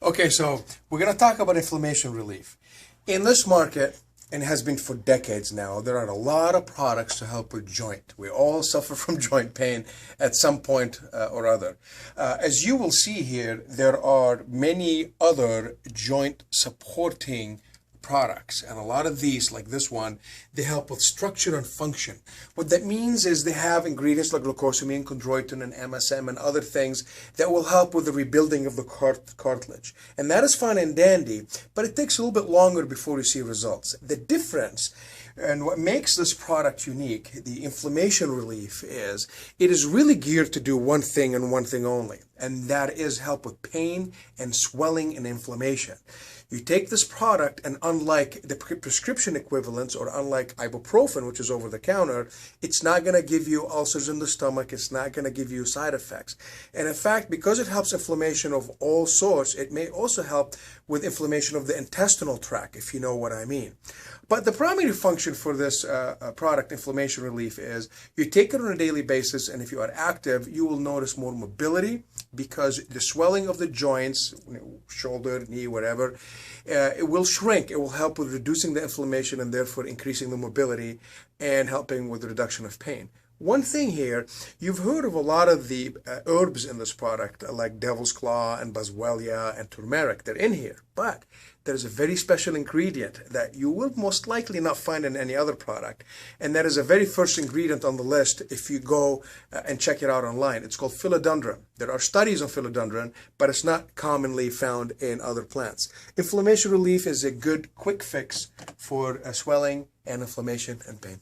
Okay, so we're going to talk about inflammation relief. In this market, and has been for decades now, there are a lot of products to help with joint. We all suffer from joint pain at some point or other. As you will see here, there are many other joint supporting products, and a lot of these, like this one, they help with structure and function. What that means is they have ingredients like glucosamine, chondroitin, and MSM and other things that will help with the rebuilding of the cartilage. And that is fine and dandy, but it takes a little bit longer before you see results. The difference and what makes this product unique, the inflammation relief, is it is really geared to do one thing and one thing only, and that is help with pain and swelling and inflammation. You take this product, and unlike the prescription equivalents, or unlike ibuprofen, which is over the counter, it's not going to give you ulcers in the stomach. It's not going to give you side effects. And in fact, because it helps inflammation of all sorts, it may also help with inflammation of the intestinal tract, if you know what I mean. But the primary function for this product, inflammation relief, is you take it on a daily basis, and if you are active, you will notice more mobility, because the swelling of the joints, shoulder, knee, whatever, it will shrink. It will help with reducing the inflammation and therefore increasing the mobility and helping with the reduction of pain. One thing here, you've heard of a lot of the herbs in this product, like devil's claw and boswellia and turmeric. They're in here, but there's a very special ingredient that you will most likely not find in any other product, and that is a very first ingredient on the list if you go and check it out online. It's called philodendron. There are studies on philodendron, but it's not commonly found in other plants. Inflammation relief is a good quick fix for swelling and inflammation and pain.